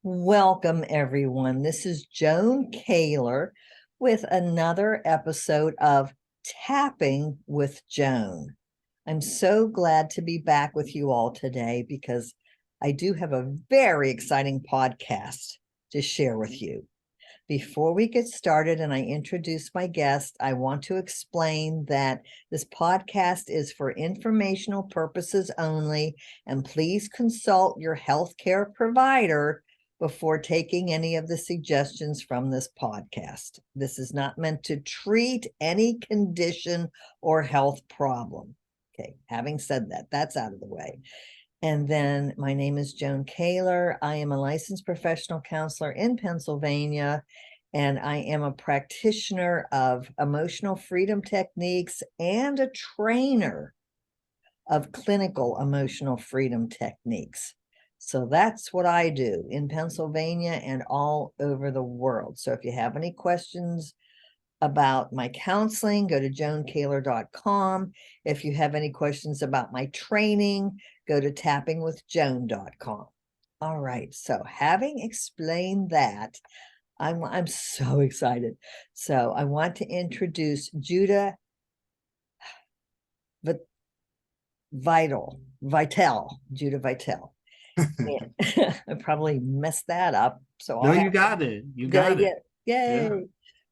Welcome, everyone. This is Joan Kaler with another episode of Tapping with Joan. I'm so glad to be back with you all today because I do have a very exciting podcast to share with you. Before we get started and I introduce my guest, I want to explain that this podcast is for informational purposes only, and please consult your healthcare provider before taking any of the suggestions from this podcast. This is not meant to treat any condition or health problem. Okay, having said that, that's out of the way. And then my name is Joan Kaler. I am a licensed professional counselor in Pennsylvania, and I am a practitioner of emotional freedom techniques and a trainer of clinical emotional freedom techniques. So that's what I do in Pennsylvania and all over the world. So if you have any questions about my counseling, go to joankaler.com. If you have any questions about my training, go to tappingwithjoan.com. All right. So having explained that, I'm so excited. So I want to introduce Judah Veitel, Judah Veitel. I probably messed that up. So No, you got it. You got it. Yay. Yeah.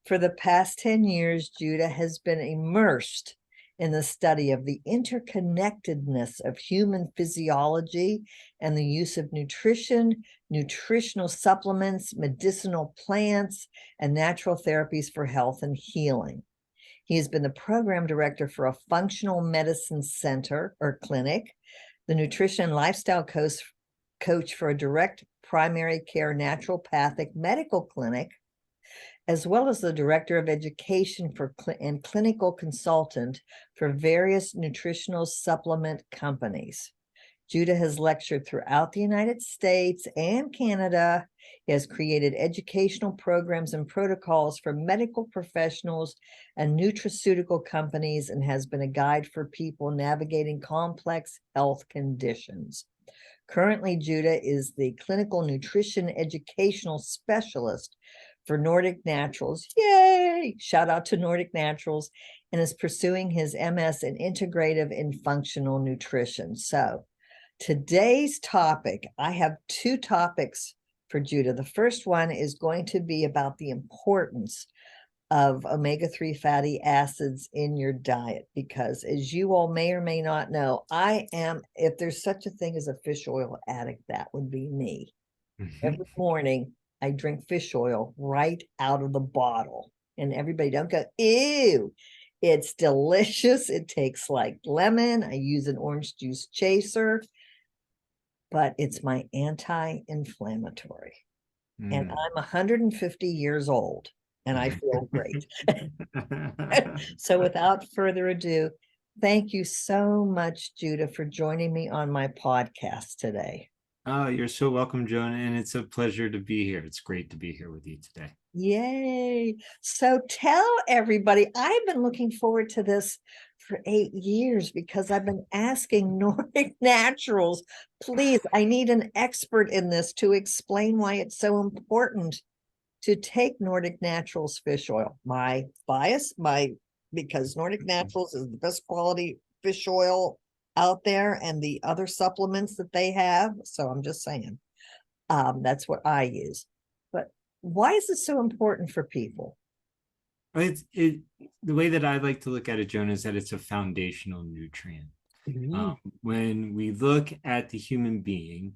For the past 10 years, Judah has been immersed in the study of the interconnectedness of human physiology and the use of nutrition, nutritional supplements, medicinal plants, and natural therapies for health and healing. He has been the program director for a functional medicine center or clinic, the nutrition and lifestyle coach for a direct primary care naturopathic medical clinic, as well as the director of education for and clinical consultant for various nutritional supplement companies. Judah has lectured throughout the United States and Canada. He has created educational programs and protocols for medical professionals and nutraceutical companies, and has been a guide for people navigating complex health conditions. Currently, Judah is the clinical nutrition educational specialist for Nordic Naturals. Yay! Shout out to Nordic Naturals, and is pursuing his MS in Integrative and Functional Nutrition. So today's topic, I have two topics for Judah. The first one is going to be about the importance of omega-3 fatty acids in your diet, because as you all may or may not know, I am, if there's such a thing as a fish oil addict, that would be me. Every morning I drink fish oil right out of the bottle, and everybody don't go, ew, it's delicious. It tastes like lemon. I use an orange juice chaser, but it's my anti-inflammatory. And I'm 150 years old and I feel great. So without further ado, thank you so much, Judah, for joining me on my podcast today. Oh, you're so welcome, Joan, and it's a pleasure to be here. It's great to be here with you today. Yay. So tell everybody, I've been looking forward to this for 8 years because I've been asking Nordic Naturals, please, I need an expert in this to explain why it's so important to take Nordic Naturals fish oil. My bias, because Nordic Naturals is the best quality fish oil out there, and the other supplements that they have. So I'm just saying, that's what I use. But why is it so important for people? The way that I like to look at it, Joan, is that it's a foundational nutrient. When we look at the human being,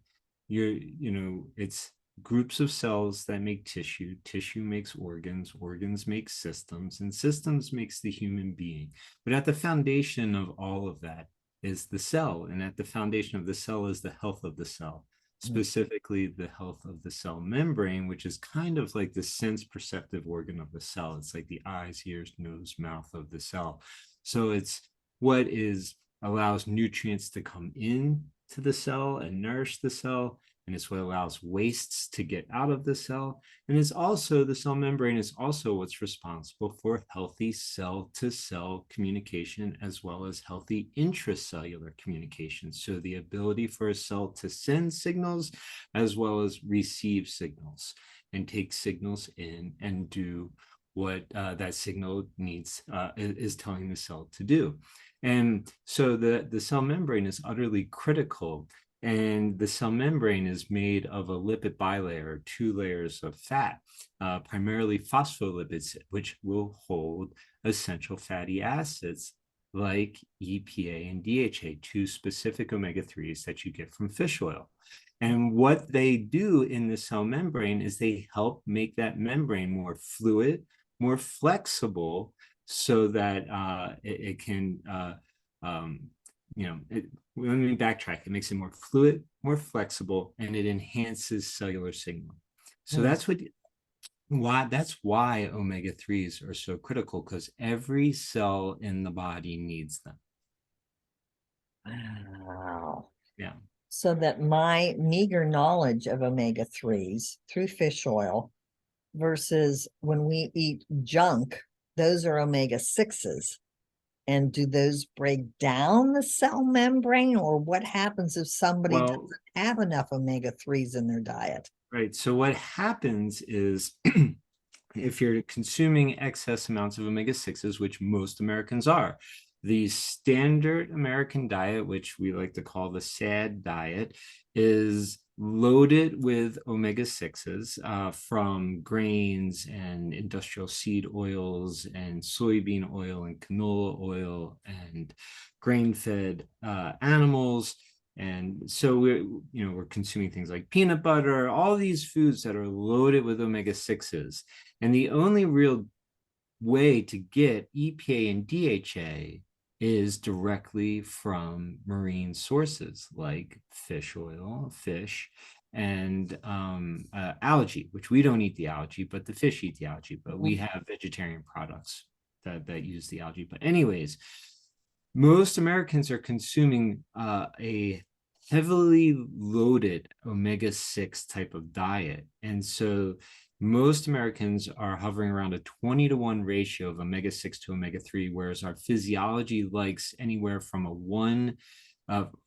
it's groups of cells that make tissue. Tissue makes organs. Organs make systems, and systems makes the human being. But at the foundation of all of that is the cell, and at the foundation of the cell is the health of the cell, specifically the health of the cell membrane, which is kind of like the sense perceptive organ of the cell. It's like the eyes, ears, nose, mouth of the cell. So it's what allows nutrients to come in to the cell and nourish the cell, and it's what allows wastes to get out of the cell. And it's also, the cell membrane is also what's responsible for healthy cell-to-cell communication, as well as healthy intracellular communication. So the ability for a cell to send signals as well as receive signals and take signals in and do what that signal needs, is telling the cell to do. And so the cell membrane is utterly critical. And the cell membrane is made of a lipid bilayer, 2 layers of fat, primarily phospholipids, which will hold essential fatty acids like EPA and DHA, 2 specific omega-3s that you get from fish oil. And what they do in the cell membrane is they help make that membrane more fluid, more flexible, so that it can, let me backtrack. It makes it more fluid, more flexible, and it enhances cellular signaling. So that's why omega-3s are so critical, because every cell in the body needs them. Wow. Yeah. So that my meager knowledge of omega-3s through fish oil versus when we eat junk, those are omega-6s. And do those break down the cell membrane, or what happens if somebody doesn't have enough omega-3s in their diet? Right. So what happens is if you're consuming excess amounts of omega-6s, which most Americans are, the standard American diet, which we like to call the SAD diet, is loaded with omega-6s from grains and industrial seed oils and soybean oil and canola oil and grain-fed animals. And so we're consuming things like peanut butter, all these foods that are loaded with omega-6s. And the only real way to get EPA and DHA is directly from marine sources like fish oil, fish, and algae, which we don't eat the algae, but the fish eat the algae. But we have vegetarian products that use the algae. But anyways, most Americans are consuming a heavily loaded omega-6 type of diet. And so most Americans are hovering around a 20-to-1 ratio of omega-6 to omega-3, whereas our physiology likes anywhere from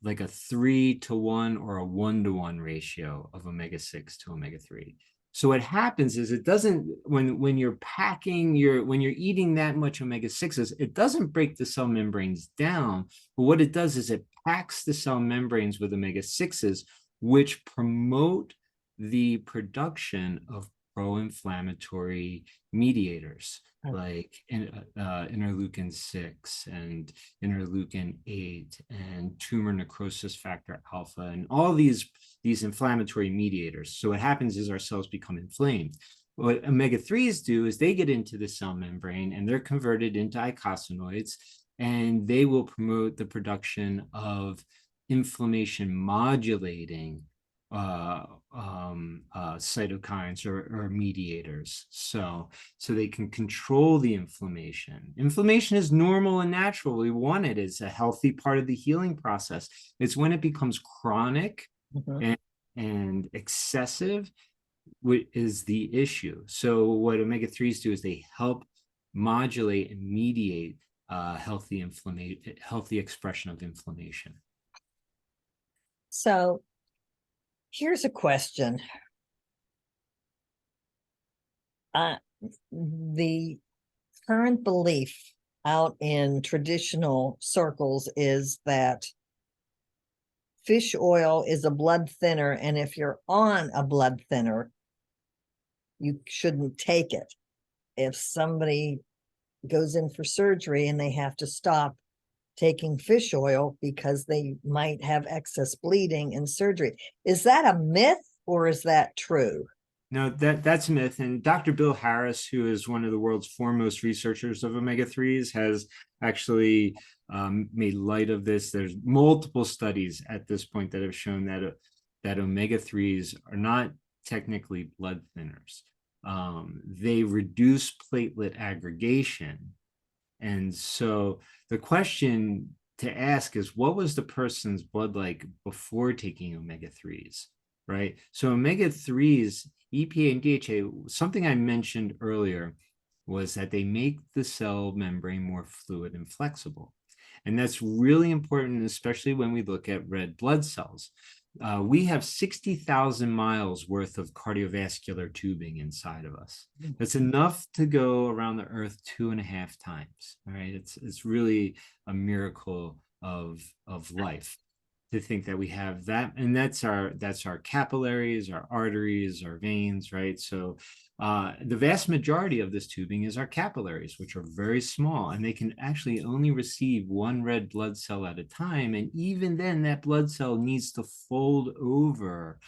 like a 3-to-1 or a 1-to-1 ratio of omega-6 to omega-3. So what happens is it doesn't, when you're when you're eating that much omega-6s, it doesn't break the cell membranes down, but what it does is it packs the cell membranes with omega-6s, which promote the production of pro-inflammatory mediators like interleukin 6 and interleukin 8 and tumor necrosis factor alpha and all these inflammatory mediators. So what happens is our cells become inflamed. What omega-3s do is they get into the cell membrane and they're converted into eicosanoids, and they will promote the production of inflammation modulating cytokines or mediators, so they can control the inflammation. Inflammation is normal and natural. We want it. It's a healthy part of the healing process. It's when it becomes chronic and excessive is the issue. So what omega-3s do is they help modulate and mediate healthy expression of inflammation. So here's a question. The current belief out in traditional circles is that fish oil is a blood thinner, and if you're on a blood thinner, you shouldn't take it. If somebody goes in for surgery and they have to stop taking fish oil because they might have excess bleeding in surgery, is that a myth or is that true? No, that's a myth. And Dr. Bill Harris, who is one of the world's foremost researchers of omega-3s, has actually made light of this. There's multiple studies at this point that have shown that omega-3s are not technically blood thinners. They reduce platelet aggregation. And so the question to ask is, what was the person's blood like before taking omega-3s? right? So omega-3s, EPA and DHA, something I mentioned earlier was that they make the cell membrane more fluid and flexible. And that's really important, especially when we look at red blood cells. We have 60,000 miles worth of cardiovascular tubing inside of us. That's enough to go around the earth 2.5 times. All right. It's really a miracle of life to think that we have that, and that's our capillaries, our arteries, our veins, right? So the vast majority of this tubing is our capillaries, which are very small, and they can actually only receive one red blood cell at a time, and even then that blood cell needs to fold over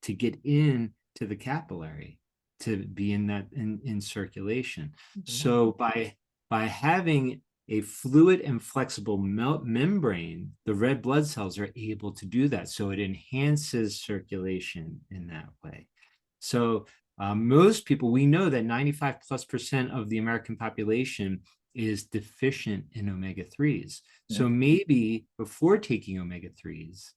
to get in to the capillary to be in that in circulation. So by having a fluid and flexible membrane, the red blood cells are able to do that. So it enhances circulation in that way. So most people, we know that 95+% of the American population is deficient in omega-3s. So maybe before taking omega-3s,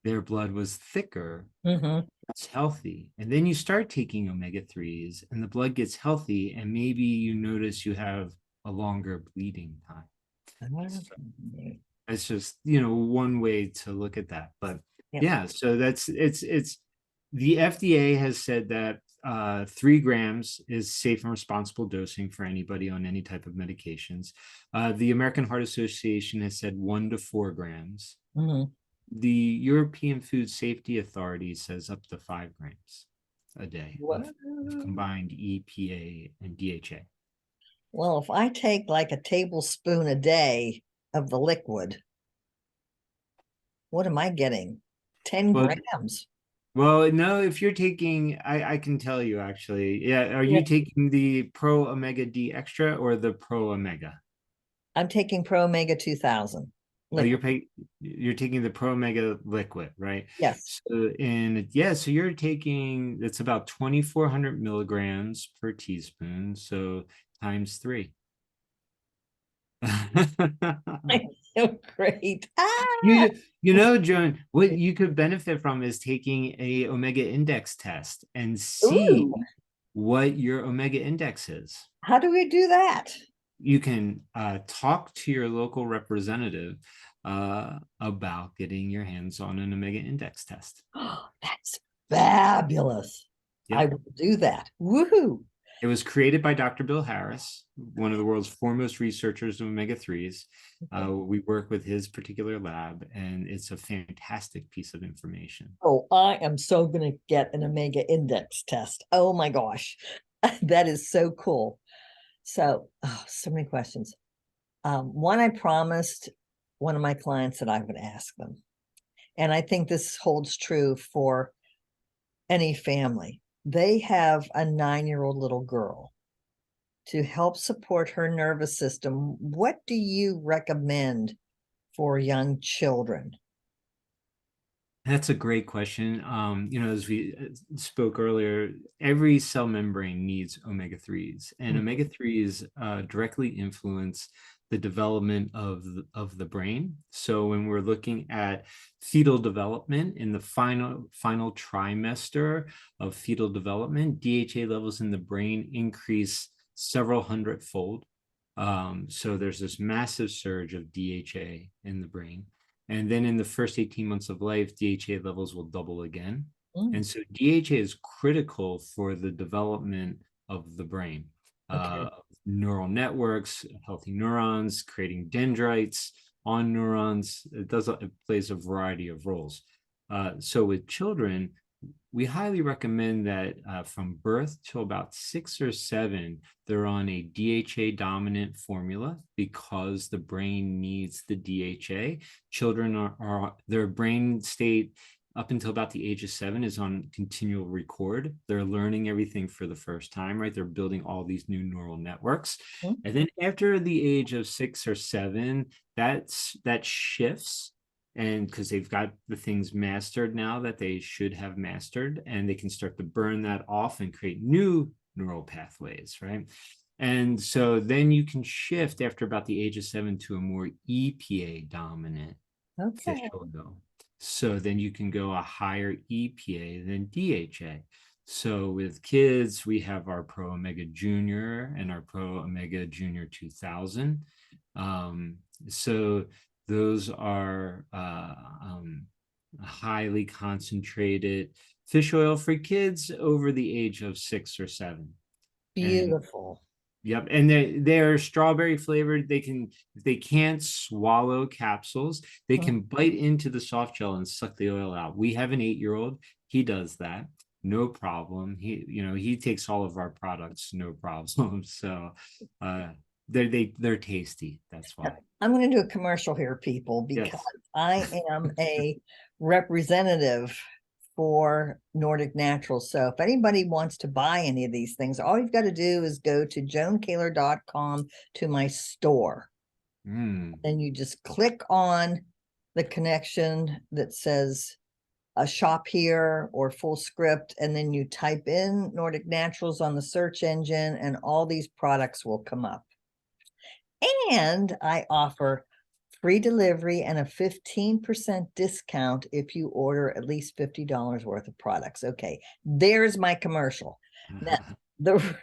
their blood was thicker, it's healthy. And then you start taking omega-3s and the blood gets healthy, and maybe you notice you have a longer bleeding time. So it's just, one way to look at that. But yeah, so it's the FDA has said that 3 grams is safe and responsible dosing for anybody on any type of medications. The American Heart Association has said 1 to 4 grams. The European Food Safety Authority says up to 5 grams a day of combined EPA and DHA. Well, if I take like a tablespoon a day of the liquid, what am I getting? 10 grams. Well, no, if you're taking, I can tell you actually. Yeah, are you taking the Pro Omega D Extra or the Pro Omega? I'm taking Pro Omega 2000. Oh, you're taking the Pro Omega liquid, right? Yes. So so you're taking, it's about 2,400 milligrams per teaspoon, so times 3. So great. Joan, what you could benefit from is taking a omega index test and see what your omega index is. How do we do that? You can talk to your local representative about getting your hands on an omega index test. That's fabulous. Yep. I will do that. Woohoo. It was created by Dr. Bill Harris, one of the world's foremost researchers of omega-3s. We work with his particular lab, and it's a fantastic piece of information. Oh, I am so going to get an omega index test. Oh my gosh. That is so cool. So, so many questions. One, I promised one of my clients that I would ask them. And I think this holds true for any family. They have a 9-year-old little girl. To help support her nervous system, what do you recommend for young children? That's a great question. As we spoke earlier, every cell membrane needs omega-3s, and omega-3s directly influence the development of the brain. So when we're looking at fetal development in the final trimester of fetal development, DHA levels in the brain increase several hundredfold. So there's this massive surge of DHA in the brain. And then in the first 18 months of life, DHA levels will double again. And so DHA is critical for the development of the brain. Neural networks, healthy neurons, creating dendrites on neurons. It plays a variety of roles. So with children, we highly recommend that from birth till about 6 or 7, they're on a DHA dominant formula because the brain needs the DHA. Children are their brain state up until about the age of 7 is on continual record. They're learning everything for the first time, right? They're building all these new neural networks. And then after the age of 6 or 7, that shifts. And because they've got the things mastered now that they should have mastered, and they can start to burn that off and create new neural pathways, right? And so then you can shift after about the age of 7 to a more EPA dominant fish oil. So then you can go a higher EPA than DHA. So with kids, we have our Pro Omega Junior and our Pro Omega Junior 2000. So those are highly concentrated fish oil for kids over the age of 6 or 7. And Beautiful. yep, and they're strawberry flavored. If they can't swallow capsules, they can bite into the soft gel and suck the oil out. We have an 8-year-old. He does that, no problem. He takes all of our products, no problem. So they're tasty. That's why. I'm going to do a commercial here, people, because Yes. I am a representative for Nordic Naturals. So if anybody wants to buy any of these things, all you've got to do is go to joankaler.com to my store. Then you just click on the connection that says a shop here or full script, and then you type in Nordic Naturals on the search engine, and all these products will come up. And I offer free delivery and a 15% discount if you order at least $50 worth of products. Okay, there's my commercial. Now, the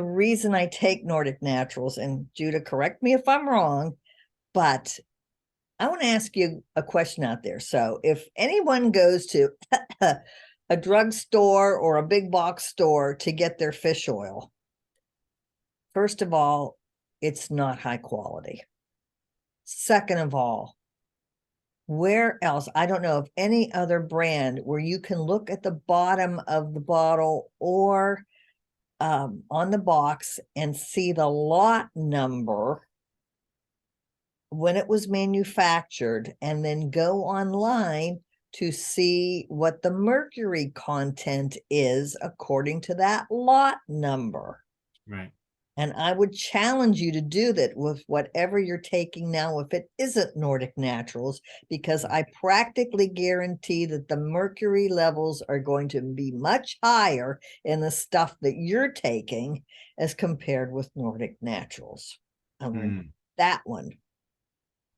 reason I take Nordic Naturals, and Judah, correct me if I'm wrong, but I want to ask you a question out there. So if anyone goes to a drugstore or a big box store to get their fish oil, first of all, it's not high quality. Second of all, where else? I don't know of any other brand where you can look at the bottom of the bottle or on the box and see the lot number when it was manufactured, and then go online to see what the mercury content is according to that lot number. Right. And I would challenge you to do that with whatever you're taking now, if it isn't Nordic Naturals, because I practically guarantee that the mercury levels are going to be much higher in the stuff that you're taking as compared with Nordic Naturals. I learned that one.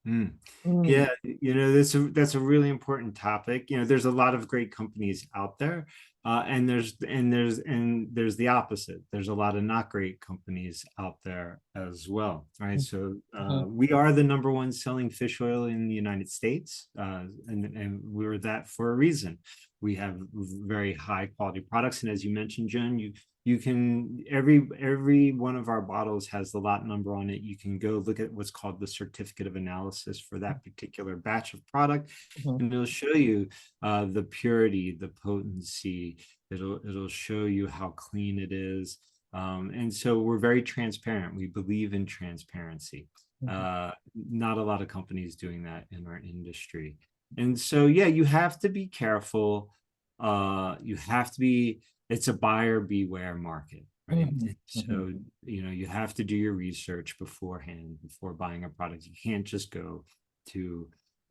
Yeah, that's a really important topic. There's a lot of great companies out there, and there's the opposite. There's a lot of not great companies out there as well, right? So we are the #1 selling fish oil in the United States, and we're that for a reason. We have very high quality products, and as you mentioned, Joan, you can every one of our bottles has the lot number on it. You can go look at what's called the certificate of analysis for that particular batch of product, and it'll show you the purity, the potency. It'll show you how clean it is, and so we're very transparent. We believe in transparency. Not a lot of companies doing that in our industry, and so yeah, you have to be careful. It's a buyer beware market, right? So, you have to do your research beforehand before buying a product. You can't just go to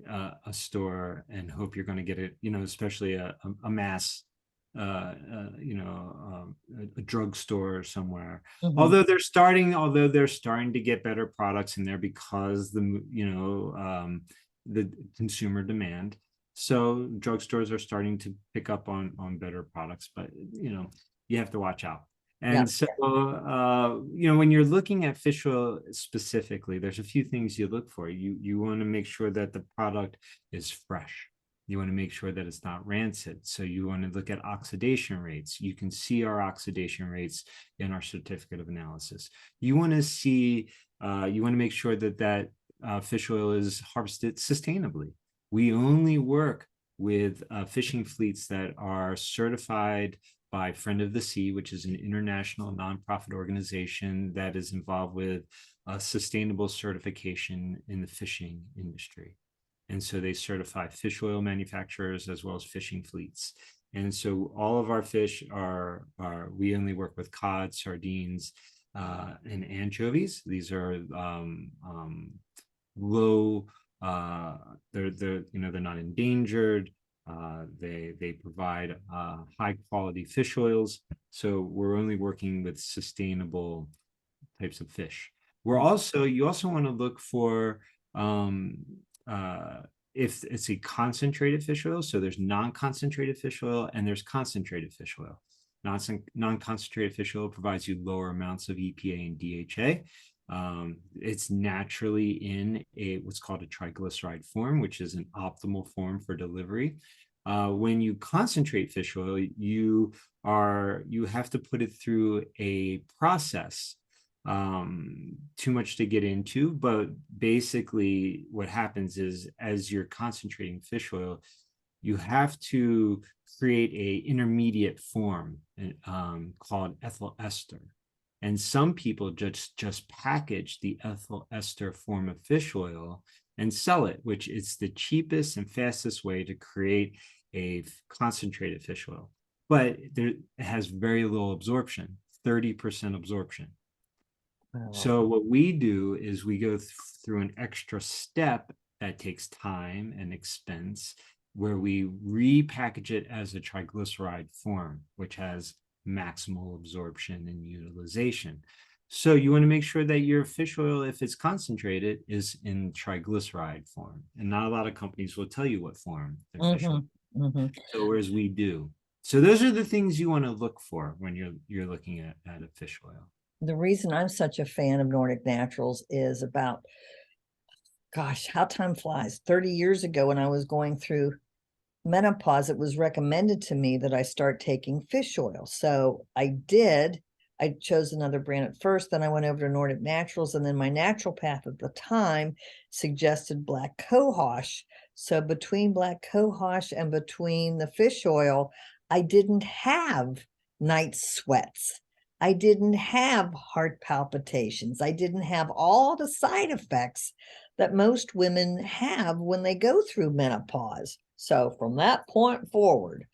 a store and hope you're going to get it, especially a mass, a drugstore or somewhere. Although they're starting to get better products in there because the consumer demand. So drugstores are starting to pick up on better products, but you have to watch out. And so when you're looking at fish oil specifically, there's a few things you look for. You want to make sure that the product is fresh. You want to make sure that it's not rancid. So you want to look at oxidation rates. You can see our oxidation rates in our certificate of analysis. You want to make sure that fish oil is harvested sustainably. We only work with fishing fleets that are certified by Friend of the Sea, which is an international nonprofit organization that is involved with sustainable certification in the fishing industry. And so they certify fish oil manufacturers as well as fishing fleets. And so all of our fish we only work with cod, sardines, and anchovies. These are low, they're not endangered. They provide high quality fish oils. So we're only working with sustainable types of fish. You also want to look for if it's a concentrated fish oil, so there's non-concentrated fish oil and there's concentrated fish oil. Non-concentrated fish oil provides you lower amounts of EPA and DHA. It's naturally in what's called a triglyceride form, which is an optimal form for delivery. When you concentrate fish oil, you have to put it through a process. Too much to get into, but basically what happens is, as you're concentrating fish oil, you have to create a intermediate form called ethyl ester. And some people just package the ethyl ester form of fish oil and sell it, which is the cheapest and fastest way to create a concentrated fish oil. But it has very little absorption, 30% absorption. Wow. So what we do is we go through an extra step that takes time and expense, where we repackage it as a triglyceride form, which has maximal absorption and utilization. So you want to make sure that your fish oil, if it's concentrated, is in triglyceride form. And not a lot of companies will tell you what form their fish oil. So whereas we do. So those are the things you want to look for when you're looking at a fish oil. The reason I'm such a fan of Nordic Naturals is about, gosh, how time flies. 30 years ago, when I was going through menopause, it was recommended to me that I start taking fish oil. So I did. I chose another brand at first, then I went over to Nordic Naturals, and then my naturopath at the time suggested black cohosh. So between black cohosh and between the fish oil, I didn't have night sweats. I didn't have heart palpitations. I didn't have all the side effects that most women have when they go through menopause. So from that point forward,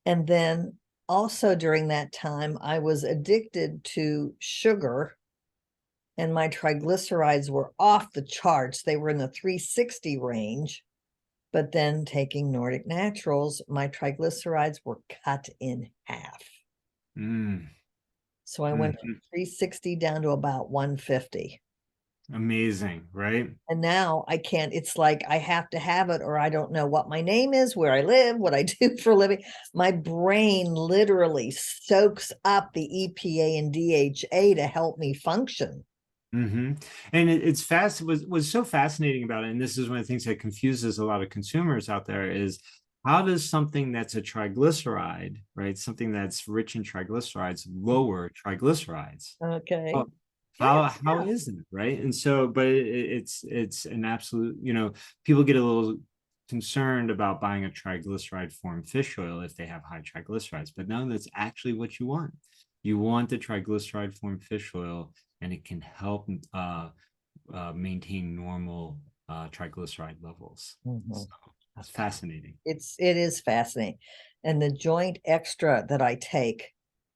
and then also during that time, I was addicted to sugar, and my triglycerides were off the charts. They were in the 360 range. But then taking Nordic Naturals, my triglycerides were cut in half. So I went from 360 down to about 150. Amazing, right? And now I can't, it's like I have to have it, or I don't know what my name is, where I live, what I do for a living. My brain literally soaks up the EPA and DHA to help me function. And it's fast. What's so fascinating about it, and this is one of the things that confuses a lot of consumers out there, is how does something that's a triglyceride, right, something that's rich in triglycerides, lower triglycerides? Okay. Well, how is it, right? And so, but it's an absolute, people get a little concerned about buying a triglyceride form fish oil if they have high triglycerides, but no, that's actually what you want. You want the triglyceride form fish oil, and it can help maintain normal triglyceride levels. So it's fascinating. It is fascinating. And the joint extra that I take,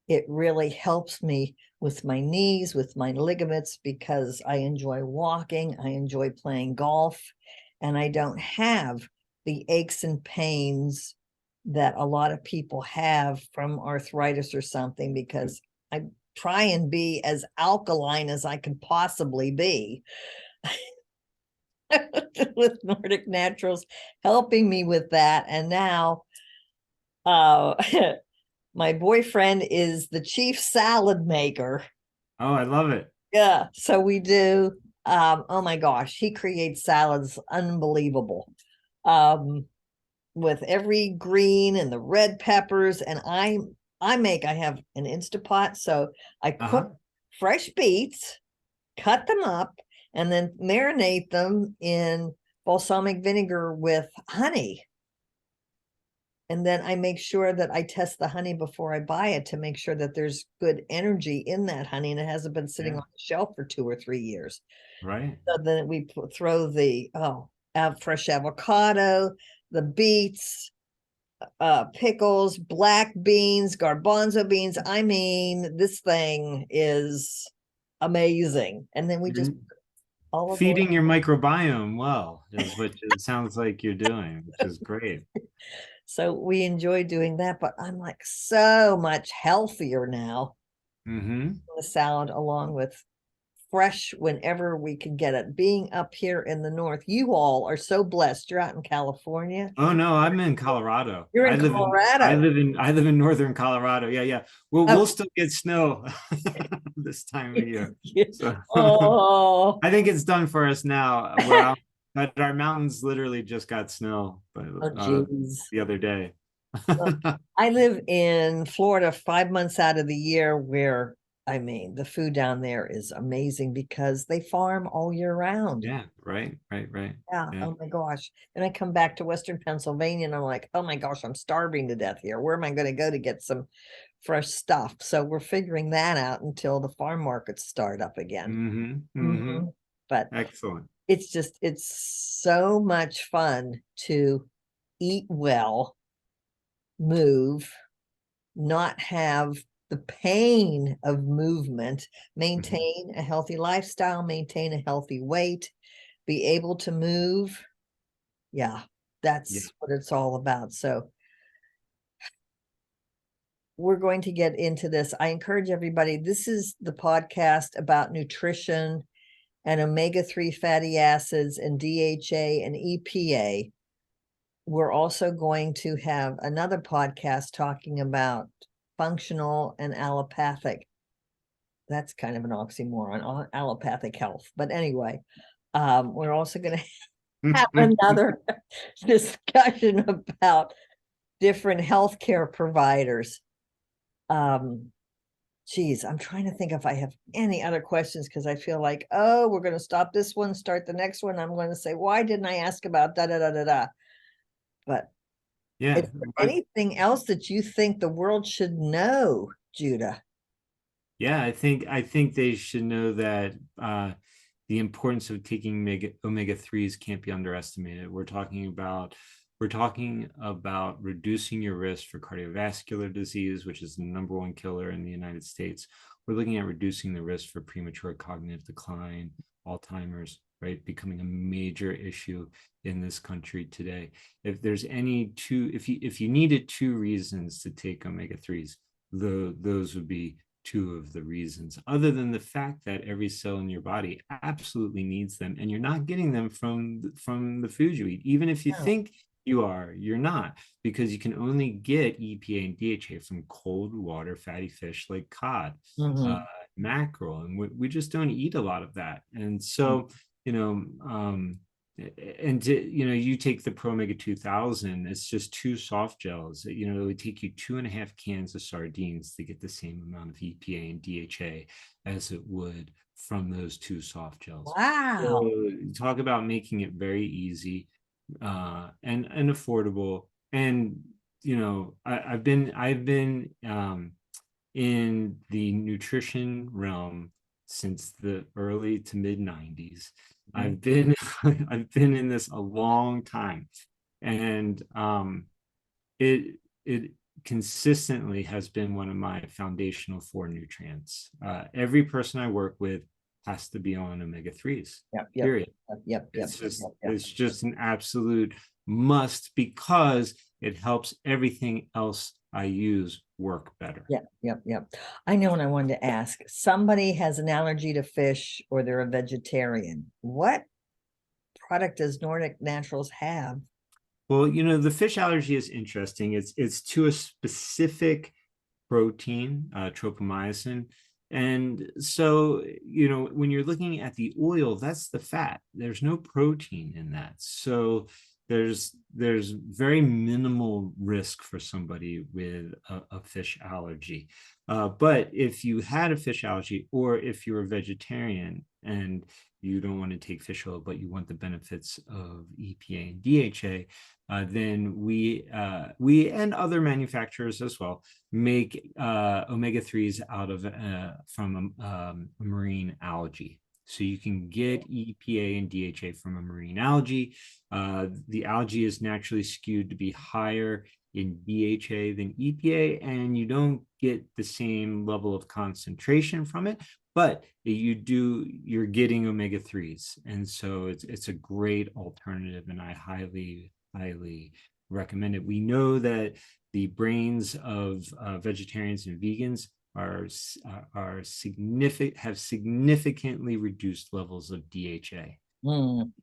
it really helps me with my knees, with my ligaments, because I enjoy walking, I enjoy playing golf, and I don't have the aches and pains that a lot of people have from arthritis or something, because I try and be as alkaline as I can possibly be. With Nordic Naturals helping me with that. And now my boyfriend is the chief salad maker. Oh, I love it. Yeah, so we do. Oh my gosh, he creates salads unbelievable. With every green and the red peppers, and I have an Instapot, so I cook fresh beets, cut them up, and then marinate them in balsamic vinegar with honey. And then I make sure that I test the honey before I buy it to make sure that there's good energy in that honey and it hasn't been sitting on the shelf for 2 or 3 years. Right. So then we throw the fresh avocado, the beets, pickles, black beans, garbanzo beans. I mean, this thing is amazing. And then we just feeding your microbiome well is what it sounds like you're doing, which is great. So we enjoy doing that, but I'm like so much healthier now. The salad along with fresh whenever we can get it. Being up here in the north, you all are so blessed. You're out in California. Oh no, I'm in Colorado. You're I in live in I Colorado. live in I live in northern Colorado. Yeah, yeah. We'll Oh, still get snow this time of year. So oh, I think it's done for us now. Where I'm, but our mountains literally just got snow, but oh, geez. the other day. I live in Florida 5 months out of the year where, I mean, the food down there is amazing because they farm all year round. Yeah, right, right, right. Yeah. Yeah. Oh my gosh. And I come back to Western Pennsylvania and I'm like, oh my gosh, I'm starving to death here. Where am I going to go to get some fresh stuff? So we're figuring that out until the farm markets start up again. Mm-hmm, mm-hmm. Mhm. But Excellent. it's so much fun to eat well, move, not have the pain of movement, maintain a healthy lifestyle, maintain a healthy weight, be able to move. Yeah, Yeah. that's what it's all about. So we're going to get into this. I encourage everybody. This is the podcast about nutrition and omega-3 fatty acids and DHA and EPA. We're also going to have another podcast talking about functional and allopathic. That's kind of an oxymoron, allopathic health. But anyway, we're also going to have another discussion about different healthcare providers. Geez, I'm trying to think if I have any other questions because I feel like, oh, we're going to stop this one, start the next one. I'm going to say, why didn't I ask about da da da da da? But Yeah. is there anything else that you think the world should know, Judah? Yeah, I think they should know that the importance of taking omega 3s can't be underestimated. We're talking about reducing your risk for cardiovascular disease, which is the number one killer in the United States. We're looking at reducing the risk for premature cognitive decline, Alzheimer's, right, becoming a major issue in this country today. If there's if you needed two reasons to take omega 3s, those would be two of the reasons, other than the fact that every cell in your body absolutely needs them, and you're not getting them from the food you eat. Even if you No. think you're not, because you can only get EPA and DHA from cold water fatty fish like cod, Mhm. mackerel, and we just don't eat a lot of that. And so, you know, you take the Pro Omega 2000, it's just two soft gels. It would take you 2.5 cans of sardines to get the same amount of EPA and DHA as it would from those two soft gels. Wow. So talk about making it very easy and affordable. And I've been in the nutrition realm since the early to mid 90s. I've been I've been in this a long time, and it consistently has been one of my foundational four nutrients. Every person I work with has to be on omega 3s. Yep, yep, Period. yep, yep, It's just an absolute must, because it helps everything else I use work better. Yep. I know, and I wanted to ask, somebody has an allergy to fish or they're a vegetarian. What product does Nordic Naturals have? Well, the fish allergy is interesting. It's to a specific protein, tropomyosin. And so, when you're looking at the oil, that's the fat. There's no protein in that. So there's very minimal risk for somebody with a fish allergy. But if you had a fish allergy, or if you're a vegetarian and you don't want to take fish oil, but you want the benefits of EPA and DHA, then we and other manufacturers as well make omega 3s out of from a marine algae. So you can get EPA and DHA from a marine algae. The algae is naturally skewed to be higher in DHA than EPA, and you don't get the same level of concentration from it, but you're getting omega 3s. And so it's a great alternative, and I highly recommend it. We know that the brains of vegetarians and vegans are significantly reduced levels of DHA and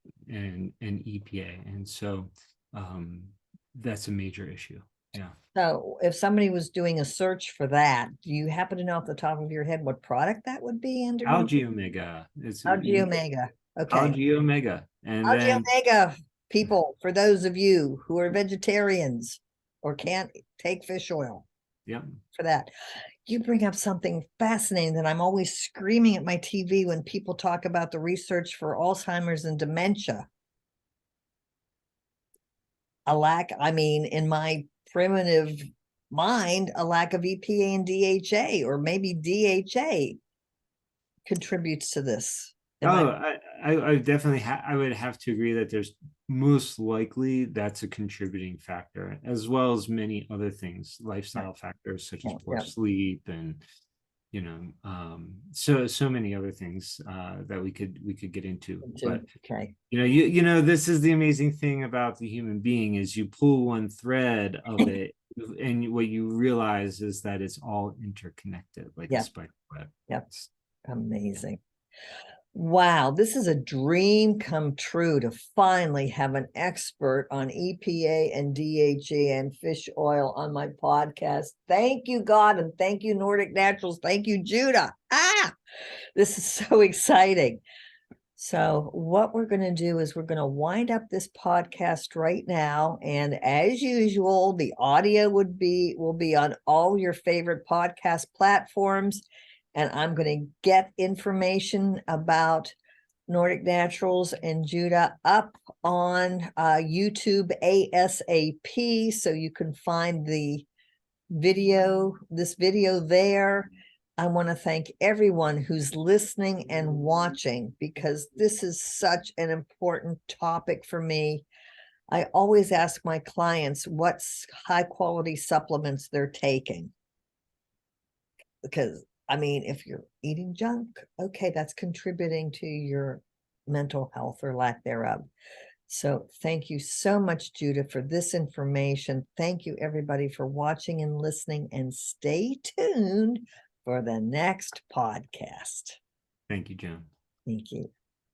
EPA, and so that's a major issue. Yeah. So if somebody was doing a search for that, do you happen to know off the top of your head what product that would be under? Algae omega. It's Algae omega. Okay. algae omega, and Algae then omega, people, for those of you who are vegetarians or can't take fish oil, yeah, for that. You bring up something fascinating that I'm always screaming at my TV when people talk about the research for Alzheimer's and dementia. I mean, in my primitive mind, a lack of EPA and DHA, or maybe DHA contributes to this. I definitely I would have to agree that there's most likely that's a contributing factor, as well as many other things, lifestyle factors such as poor sleep, and so many other things that we could get into. But this is the amazing thing about the human being, is you pull one thread of it and what you realize is that it's all interconnected, like a spider web. Yep. Amazing. Wow, this is a dream come true to finally have an expert on EPA and DHA and fish oil on my podcast. Thank you, God, and thank you, Nordic Naturals. Thank you, Judah. This is so exciting. So what we're going to do is we're going to wind up this podcast right now. And as usual, the audio will be on all your favorite podcast platforms. And I'm going to get information about Nordic Naturals and Judah up on YouTube ASAP. So you can find this video there. I want to thank everyone who's listening and watching, because this is such an important topic for me. I always ask my clients what high quality supplements they're taking. Because, I mean, if you're eating junk, okay, that's contributing to your mental health or lack thereof. So thank you so much, Judah, for this information. Thank you, everybody, for watching and listening, and stay tuned for the next podcast. Thank you, Joan. Thank you.